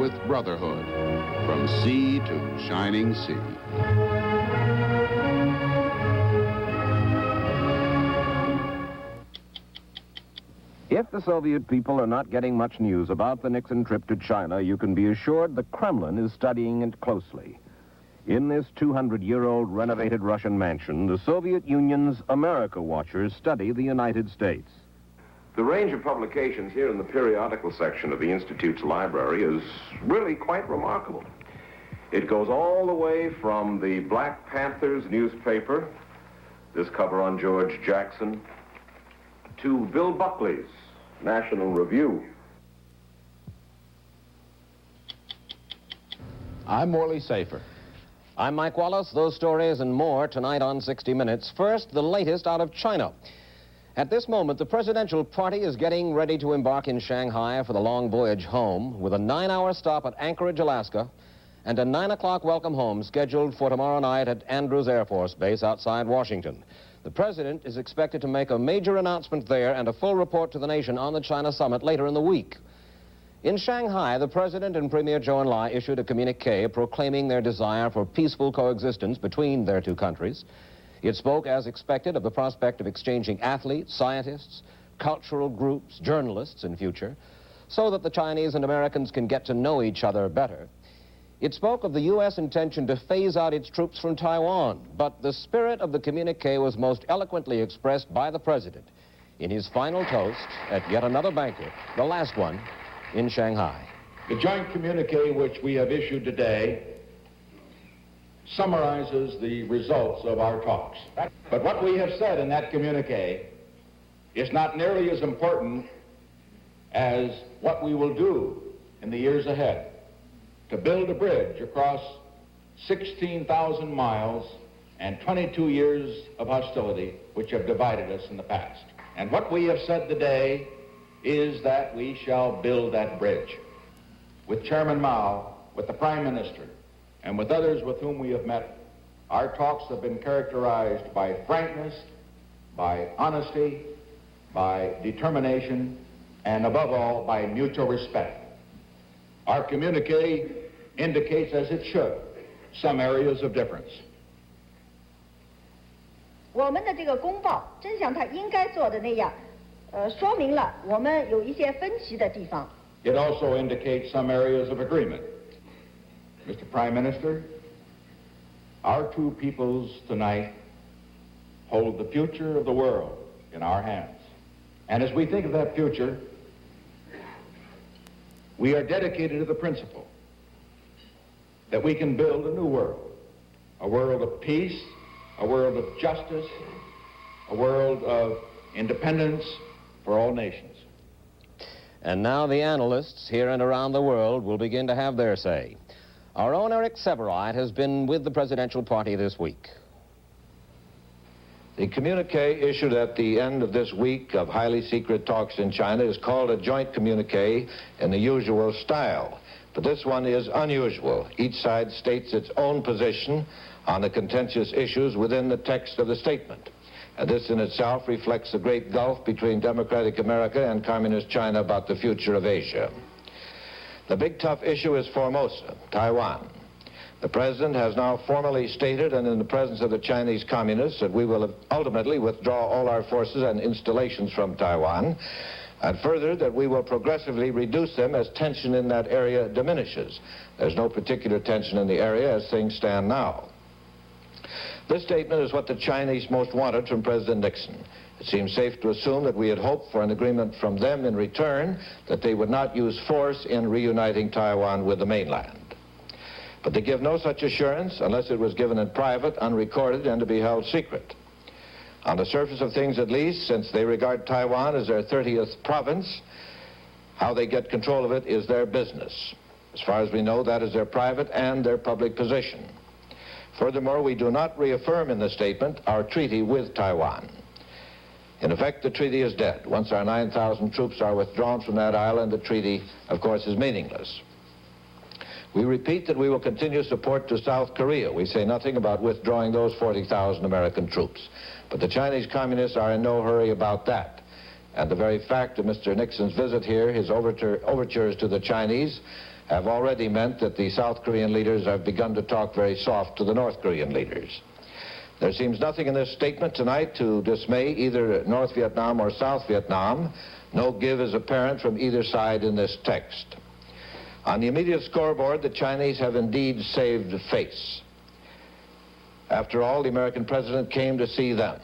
with brotherhood from sea to shining sea. If the Soviet people are not getting much news about the Nixon trip to China, you can be assured the Kremlin is studying it closely. In this 200-year-old renovated Russian mansion, the Soviet Union's America watchers study the United States. The range of publications here in the periodical section of the Institute's library is really quite remarkable. It goes all the way from the Black Panthers newspaper, this cover on George Jackson, to Bill Buckley's National Review. I'm Morley Safer. I'm Mike Wallace. Those stories and more tonight on 60 Minutes. First, the latest out of China. At this moment, the presidential party is getting ready to embark in Shanghai for the long voyage home, with a 9-hour stop at Anchorage, Alaska, and a 9 o'clock welcome home scheduled for tomorrow night at Andrews Air Force Base outside Washington. The president is expected to make a major announcement there and a full report to the nation on the China summit later in the week. In Shanghai, the president and Premier Zhou Enlai issued a communique proclaiming their desire for peaceful coexistence between their two countries. It spoke, as expected, of the prospect of exchanging athletes, scientists, cultural groups, journalists in future, so that the Chinese and Americans can get to know each other better. It spoke of the U.S. intention to phase out its troops from Taiwan, but the spirit of the communique was most eloquently expressed by the president in his final toast at yet another banquet, the last one in Shanghai. The joint communique which we have issued today summarizes the results of our talks. But what we have said in that communique is not nearly as important as what we will do in the years ahead to build a bridge across 16,000 miles and 22 years of hostility which have divided us in the past. And what we have said today is that we shall build that bridge. With Chairman Mao, with the Prime Minister, and with others with whom we have met, our talks have been characterized by frankness, by honesty, by determination, and above all, by mutual respect. Our communique indicates, as it should, some areas of difference. 我们的这个公报真像它应该做的那样，说明了我们有一些分歧的地方。 It also indicates some areas of agreement. Mr. Prime Minister, our two peoples tonight hold the future of the world in our hands. And as we think of that future, we are dedicated to the principle that we can build a new world, a world of peace, a world of justice, a world of independence for all nations. And now the analysts here and around the world will begin to have their say. Our own Eric Sevareid has been with the presidential party this week. The communique issued at the end of this week of highly secret talks in China is called a joint communique in the usual style. But this one is unusual. Each side states its own position on the contentious issues within the text of the statement. And this in itself reflects the great gulf between democratic America and communist China about the future of Asia. The big tough issue is Formosa, Taiwan. The president has now formally stated, and in the presence of the Chinese communists, that we will ultimately withdraw all our forces and installations from Taiwan, and further that we will progressively reduce them as tension in that area diminishes. There's no particular tension in the area as things stand now. This statement is what the Chinese most wanted from President Nixon. It seems safe to assume that we had hoped for an agreement from them in return that they would not use force in reuniting Taiwan with the mainland. But they give no such assurance unless it was given in private, unrecorded, and to be held secret. On the surface of things at least, since they regard Taiwan as their 30th province, how they get control of it is their business. As far as we know, that is their private and their public position. Furthermore, we do not reaffirm in the statement our treaty with Taiwan. In effect, the treaty is dead. Once our 9,000 troops are withdrawn from that island, the treaty, of course, is meaningless. We repeat that we will continue support to South Korea. We say nothing about withdrawing those 40,000 American troops. But the Chinese communists are in no hurry about that. And the very fact of Mr. Nixon's visit here, his overtures to the Chinese, have already meant that the South Korean leaders have begun to talk very soft to the North Korean leaders. There seems nothing in this statement tonight to dismay either North Vietnam or South Vietnam. No give is apparent from either side in this text. On the immediate scoreboard, the Chinese have indeed saved face. After all, the American president came to see them,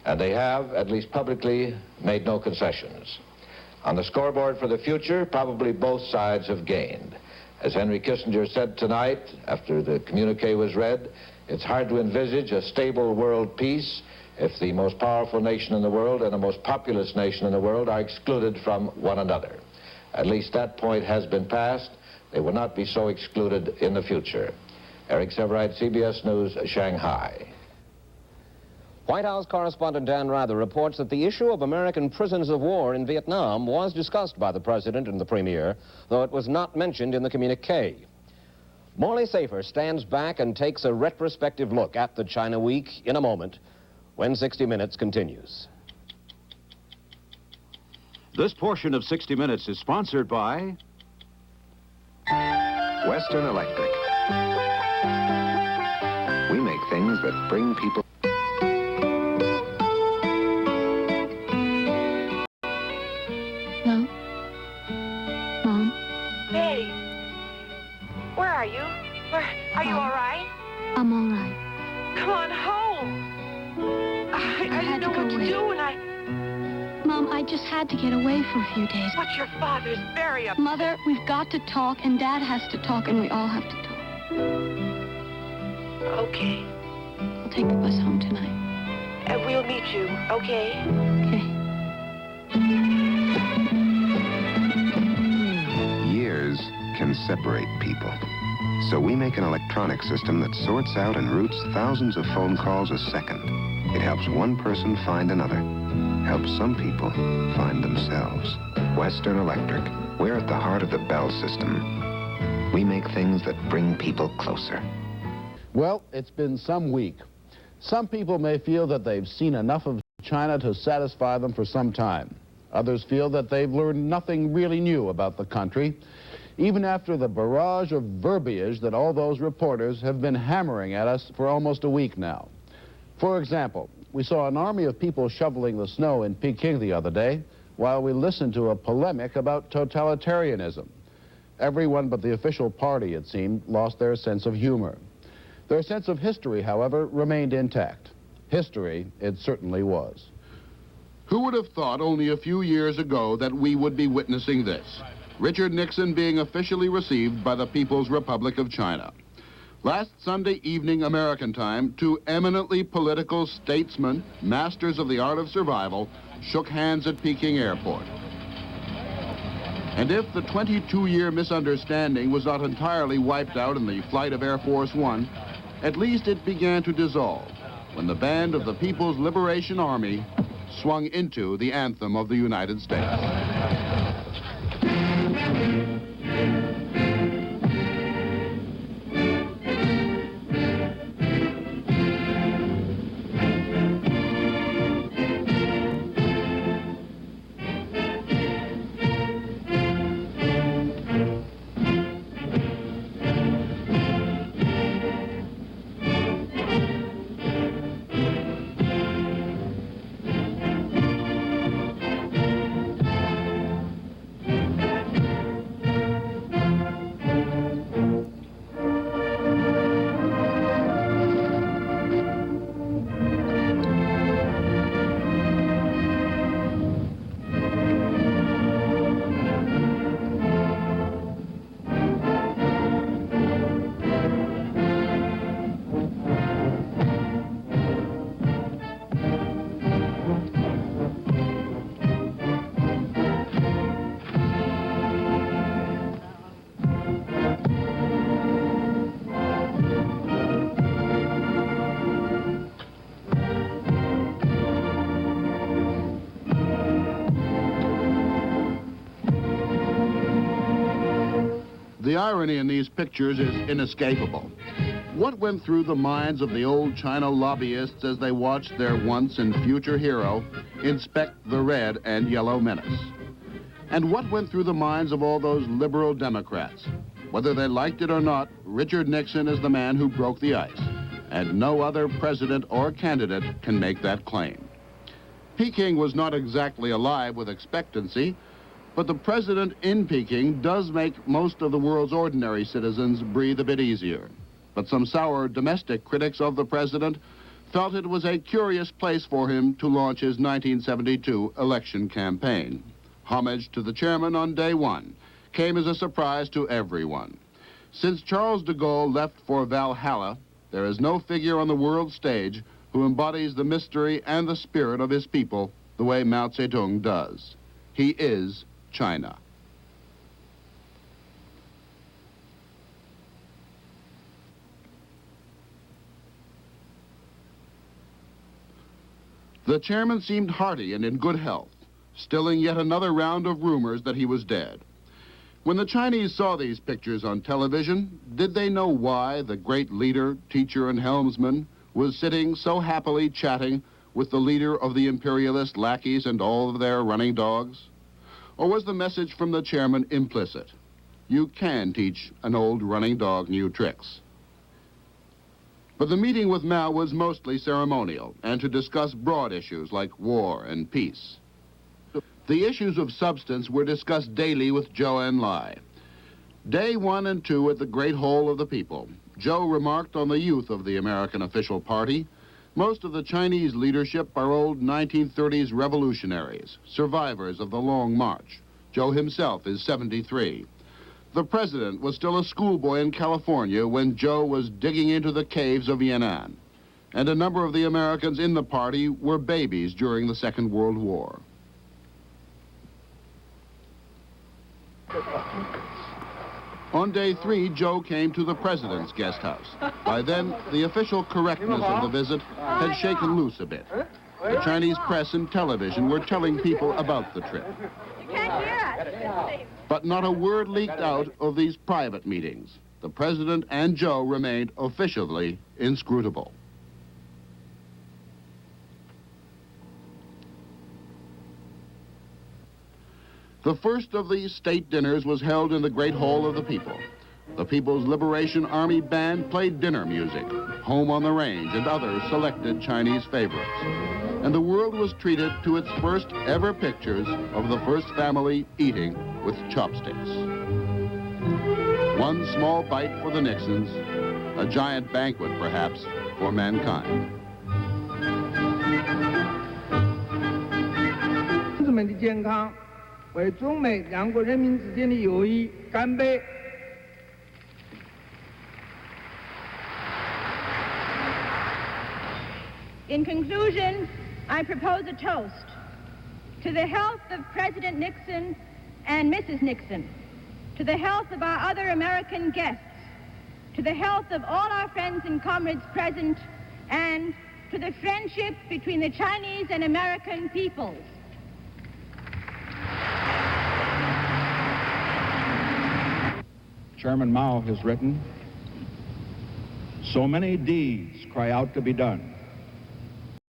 and they have, at least publicly, made no concessions. On the scoreboard for the future, probably both sides have gained. As Henry Kissinger said tonight, after the communique was read, it's hard to envisage a stable world peace if the most powerful nation in the world and the most populous nation in the world are excluded from one another. At least that point has been passed. They will not be so excluded in the future. Eric Severide, CBS News, Shanghai. White House correspondent Dan Rather reports that the issue of American prisoners of war in Vietnam was discussed by the president and the premier, though it was not mentioned in the communique. Morley Safer stands back and takes a retrospective look at the China Week in a moment when 60 Minutes continues. This portion of 60 Minutes is sponsored by Western Electric. We make things that bring people... Hello? Mom? Hey, where are you? Are you all right? I'm all right. Come on home. I didn't know what to do, and Mom, I just had to get away for a few days. But your father's very upset. Mother, we've got to talk, and Dad has to talk, and we all have to talk. Okay. I'll take the bus home tonight. And we'll meet you, okay? Okay. Years can separate people. So we make an electronic system that sorts out and routes thousands of phone calls a second. It helps one person find another. Helps some people find themselves. Western Electric. We're at the heart of the Bell system. We make things that bring people closer. Well, it's been some week. Some people may feel that they've seen enough of China to satisfy them for some time. Others feel that they've learned nothing really new about the country, even after the barrage of verbiage that all those reporters have been hammering at us for almost a week now. For example, we saw an army of people shoveling the snow in Peking the other day while we listened to a polemic about totalitarianism. Everyone but the official party, it seemed, lost their sense of humor. Their sense of history, however, remained intact. History, it certainly was. Who would have thought only a few years ago that we would be witnessing this? Richard Nixon being officially received by the People's Republic of China. Last Sunday evening American time, two eminently political statesmen, masters of the art of survival, shook hands at Peking Airport. And if the 22-year misunderstanding was not entirely wiped out in the flight of Air Force One, at least it began to dissolve when the band of the People's Liberation Army swung into the anthem of the United States. The irony in these pictures is inescapable. What went through the minds of the old China lobbyists as they watched their once and future hero inspect the red and yellow menace? And what went through the minds of all those liberal Democrats? Whether they liked it or not, Richard Nixon is the man who broke the ice, and no other president or candidate can make that claim. Peking was not exactly alive with expectancy, but the president in Peking does make most of the world's ordinary citizens breathe a bit easier. But some sour domestic critics of the president felt it was a curious place for him to launch his 1972 election campaign. Homage to the chairman on day one came as a surprise to everyone. Since Charles de Gaulle left for Valhalla, there is no figure on the world stage who embodies the mystery and the spirit of his people the way Mao Zedong does. He is China. The chairman seemed hearty and in good health, stilling yet another round of rumors that he was dead. When the Chinese saw these pictures on television, did they know why the great leader, teacher, and helmsman was sitting so happily chatting with the leader of the imperialist lackeys and all of their running dogs? Or was the message from the chairman implicit? You can teach an old running dog new tricks. But the meeting with Mao was mostly ceremonial and to discuss broad issues like war and peace. The issues of substance were discussed daily with Zhou Enlai. Day 1 and 2 at the Great Hall of the People, Zhou remarked on the youth of the American official party. Most of the Chinese leadership are old 1930s revolutionaries, survivors of the Long March. Zhou himself is 73. The president was still a schoolboy in California when Zhou was digging into the caves of Yan'an. And a number of the Americans in the party were babies during the Second World War. On day 3, Zhou came to the president's guest house. By then, the official correctness of the visit had shaken loose a bit. The Chinese press and television were telling people about the trip. You can't hear us. But not a word leaked out of these private meetings. The president and Zhou remained officially inscrutable. The first of these state dinners was held in the Great Hall of the People. The People's Liberation Army Band played dinner music, Home on the Range, and other selected Chinese favorites. And the world was treated to its first ever pictures of the first family eating with chopsticks. One small bite for the Nixons, a giant banquet, perhaps, for mankind. In conclusion, I propose a toast to the health of President Nixon and Mrs. Nixon, to the health of our other American guests, to the health of all our friends and comrades present, and to the friendship between the Chinese and American peoples. Chairman Mao has written, "So many deeds cry out to be done.